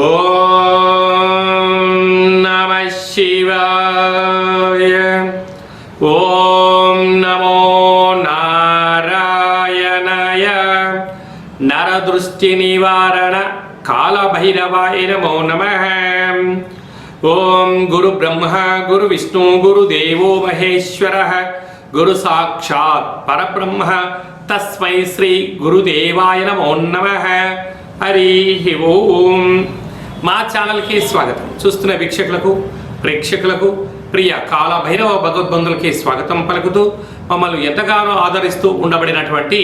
ఓం నమః శివాయ. ఓం నమో నారాయణాయ. నరదృష్టి నివారణ కాళభైరవాయ నమో నమః. ఓం గురు బ్రహ్మ గురు విష్ణు గురుదేవో మహేశ్వరః గురు సాక్షాత్ పరబ్రహ్మ తస్మై శ్రీ గురుదేవాయ నమో నమః. హరి ఓం. మా ఛానల్కి స్వాగతం. చూస్తున్న వీక్షకులకు ప్రేక్షకులకు ప్రియ కాళభైరవ భగవద్బంధులకి స్వాగతం పలుకుతూ మమ్మల్ని ఎంతగానో ఆదరిస్తూ ఉండబడినటువంటి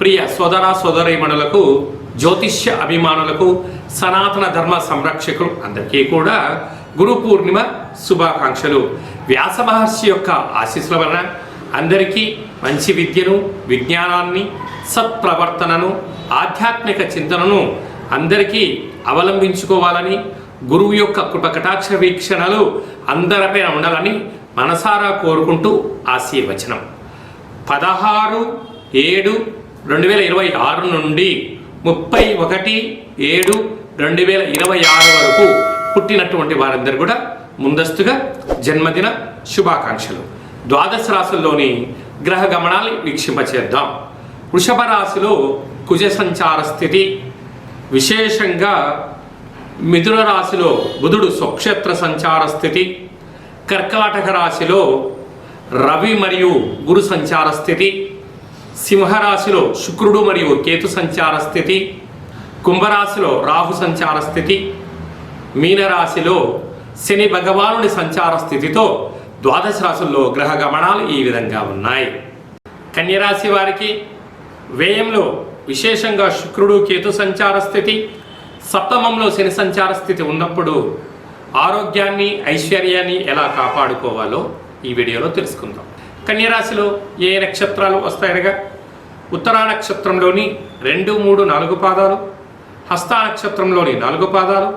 ప్రియ సోదర సోదరీమణులకు, జ్యోతిష్య అభిమానులకు, సనాతన ధర్మ సంరక్షకులు అందరికీ కూడా గురు పూర్ణిమ శుభాకాంక్షలు. వ్యాస మహర్షి యొక్క ఆశీస్సుల వలన అందరికీ మంచి విద్యను, విజ్ఞానాన్ని, సత్ప్రవర్తనను, ఆధ్యాత్మిక చింతనను అందరికీ అవలంబించుకోవాలని, గురువు యొక్క కృపకటాక్ష వీక్షణలు అందరిపైన ఉండాలని మనసారా కోరుకుంటూ ఆశీర్వచనం. 16/7/2026 నుండి 31/7/2026 వరకు పుట్టినటువంటి వారందరూ కూడా ముందస్తుగా జన్మదిన శుభాకాంక్షలు. ద్వాదశ రాశుల్లోని గ్రహ గమనాలు వీక్షింపచేద్దాం. వృషభ రాశిలో కుజ సంచార స్థితి, విశేషంగా మిథున రాశిలో బుధుడు స్వక్షేత్ర సంచార స్థితి, కర్కాటక రాశిలో రవి మరియు గురు సంచార స్థితి, సింహరాశిలో శుక్రుడు మరియు కేతు సంచార స్థితి, కుంభరాశిలో రాహు సంచార స్థితి, మీనరాశిలో శని భగవానుడి సంచార స్థితితో ద్వాదశ రాశుల్లో గ్రహ గమనాలు ఈ విధంగా ఉన్నాయి. కన్యరాశి వారికి వ్యయంలో విశేషంగా శుక్రుడు కేతు సంచార స్థితి, సప్తమంలో శని సంచార స్థితి ఉన్నప్పుడు ఆరోగ్యాన్ని, ఐశ్వర్యాన్ని ఎలా కాపాడుకోవాలో ఈ వీడియోలో తెలుసుకుందాం. కన్యరాశిలో ఏ నక్షత్రాలు వస్తాయనగా ఉత్తరా నక్షత్రంలోని 2, 3, 4 పాదాలు, హస్తా నక్షత్రంలోని 4 పాదాలు,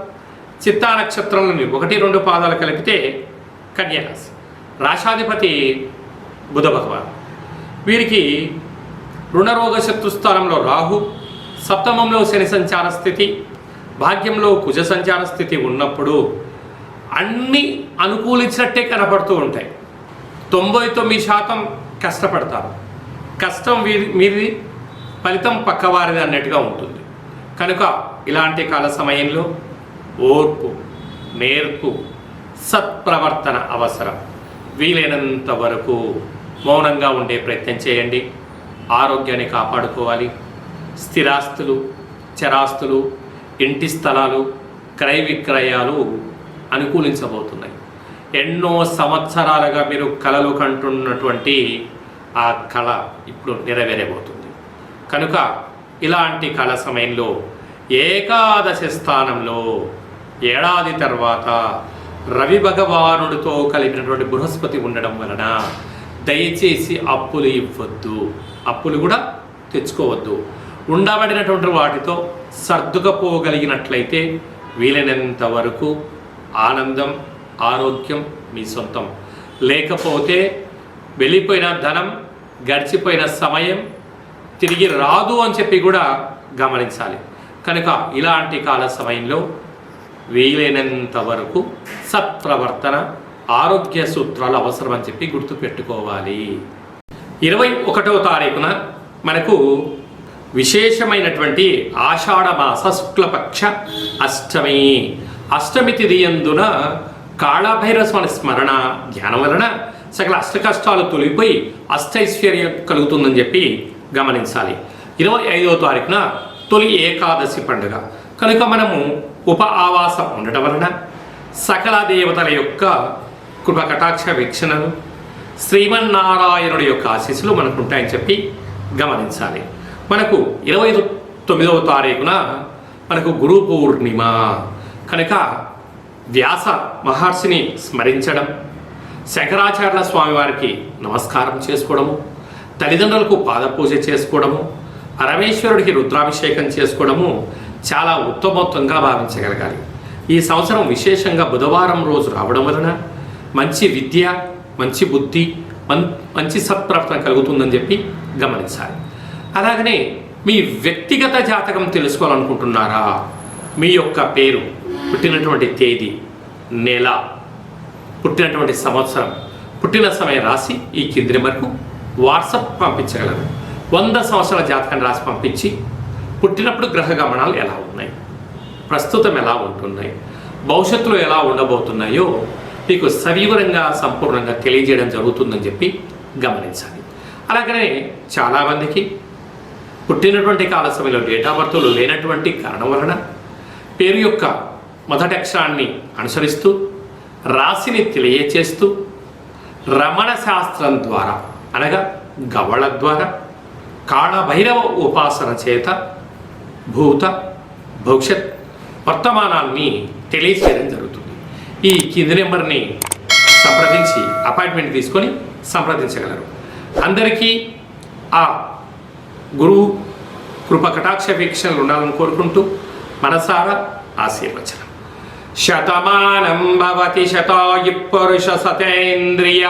చిత్తా నక్షత్రంలోని 1, 2 పాదాలు కలిపితే కన్యరాశి. రాశాధిపతి బుధ భగవాన్. వీరికి రుణరోగ శత్రుస్థానంలో రాహు, సప్తమంలో శని సంచార స్థితి, భాగ్యంలో కుజ సంచార స్థితి ఉన్నప్పుడు అన్నీ అనుకూలించినట్టే కనపడుతూ ఉంటాయి. 99% కష్టపడతారు. కష్టం మీది, ఫలితం పక్కవారిది అన్నట్టుగా ఉంటుంది. కనుక ఇలాంటి కాల సమయంలో ఓర్పు, నేర్పు, సత్ప్రవర్తన అవసరం. వీలైనంత వరకు మౌనంగా ఉండే ప్రయత్నం చేయండి. ఆరోగ్యాన్ని కాపాడుకోవాలి. స్థిరాస్తులు, చరాస్తులు, ఇంటి స్థలాలు, క్రయ విక్రయాలు అనుకూలించబోతున్నాయి. ఎన్నో సంవత్సరాలుగా మీరు కలలు కంటున్నటువంటి ఆ కళ ఇప్పుడు నెరవేరబోతుంది. కనుక ఇలాంటి కళ సమయంలో ఏకాదశి స్థానంలో ఏడాది తర్వాత రవి భగవానుడితో కలిపినటువంటి బృహస్పతి ఉండడం వలన దయచేసి అప్పులు ఇవ్వద్దు, అప్పులు కూడా తెచ్చుకోవద్దు. ఉండబడినటువంటి వాటితో సర్దుకపోగలిగినట్లయితే వీలైనంత వరకు ఆనందం, ఆరోగ్యం మీ సొంతం. లేకపోతే వెళ్ళిపోయిన ధనం, గడిచిపోయిన సమయం తిరిగి రాదు అని చెప్పి కూడా గమనించాలి. కనుక ఇలాంటి కాల సమయంలో వీలైనంత వరకు సత్ప్రవర్తన, ఆరోగ్య సూత్రాలు అవసరం అని చెప్పి గుర్తుపెట్టుకోవాలి. 21వ తారీఖున మనకు విశేషమైనటువంటి ఆషాఢ మాస శుక్లపక్ష అష్టమి. అష్టమి తిథి యందున కాళభైరవ స్వామి స్మరణ ధ్యానం వలన సకల అష్టకష్టాలు తొలిగిపోయి అష్టైశ్వర్యం కలుగుతుందని చెప్పి గమనించాలి. 25వ తారీఖున తొలి ఏకాదశి పండుగ. కనుక మనము ఉప ఆవాసం ఉండటం వలన సకల దేవతల యొక్క కృపకటాక్ష వీక్షణలు, శ్రీమన్నారాయణుడి యొక్క ఆశీస్సులు మనకు ఉంటాయని చెప్పి గమనించాలి. మనకు 29వ తారీఖున మనకు గురు పూర్ణిమ. కనుక వ్యాస మహర్షిని స్మరించడం, శంకరాచార్య స్వామి వారికి నమస్కారం చేసుకోవడము, తల్లిదండ్రులకు పాదపూజ చేసుకోవడము, పరమేశ్వరుడికి రుద్రాభిషేకం చేసుకోవడము చాలా ఉత్తమోత్తంగా భావించగలగాలి. ఈ సంవత్సరం విశేషంగా బుధవారం రోజు రావడం వలన మంచి విద్య, మంచి బుద్ధి, మంచి సత్ప్రవర్తన కలుగుతుందని చెప్పి గమనించాలి. అలాగనే మీ వ్యక్తిగత జాతకం తెలుసుకోవాలనుకుంటున్నారా? మీ యొక్క పేరు, పుట్టినటువంటి తేదీ, నెల, పుట్టినటువంటి సంవత్సరం, పుట్టిన సమయం రాసి ఈ కింది నెంబర్కు వాట్సాప్ పంపించగలరు. 100 సంవత్సరాల జాతకాన్ని రాసి పంపించి పుట్టినప్పుడు గ్రహ గమనాలు ఎలా ఉన్నాయి, ప్రస్తుతం ఎలా ఉంటున్నాయి, భవిష్యత్తులో ఎలా ఉండబోతున్నాయో మీకు సవివరంగా సంపూర్ణంగా తెలియజేయడం జరుగుతుందని చెప్పి గమనించాలి. అలాగనే చాలామందికి పుట్టినటువంటి కాల సమయంలో డేట్ ఆఫ్ బర్త్లు లేనటువంటి కారణం వలన పేరు యొక్క మొదటి అక్షరాన్ని అనుసరిస్తూ రాశిని తెలియచేస్తూ రమణ శాస్త్రం ద్వారా అనగా గవ్వళ ద్వారా కాళభైరవ ఉపాసన చేత భూత భవిష్యత్ వర్తమానాన్ని తెలియచేయడం జరుగుతుంది. ఈ కింది నెంబర్ని సంప్రదించి అపాయింట్మెంట్ తీసుకొని సంప్రదించగలరు. అందరికీ ఆ గురువు కృప కటాక్ష వీక్షణలు ఉండాలని కోరుకుంటూ మనసారా ఆశీర్వచనం. శతమానం భవతి శతాయు పురుష సతేంద్రియ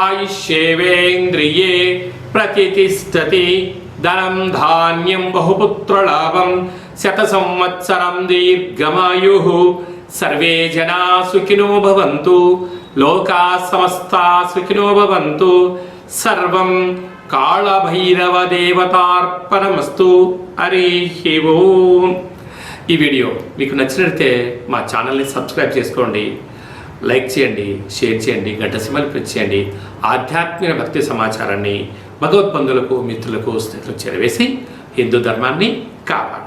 ఆయుష్యేవేంద్రియే ప్రతిష్టతి ధనం ధాన్యం బహుపుత్రలాభం శత సంవత్సరం దీర్ఘమాయు సర్వే జనా సుఖినో భవంతు లోకా సమస్తా సుఖినో భవంతు సర్వం కాళభైరవ దేవతార్పణమస్తు. హరి ఓం. ఈ వీడియో మీకు నచ్చినట్లయితే మా ఛానల్ని సబ్స్క్రైబ్ చేసుకోండి, లైక్ చేయండి, షేర్ చేయండి, గంట సింబల్ ప్రెస్ చేయండి. ఆధ్యాత్మిక భక్తి సమాచారాన్ని భగవద్బంధులకు, మిత్రులకు, స్నేహితులకు చేరవేసి హిందూ ధర్మాన్ని కాపాడండి.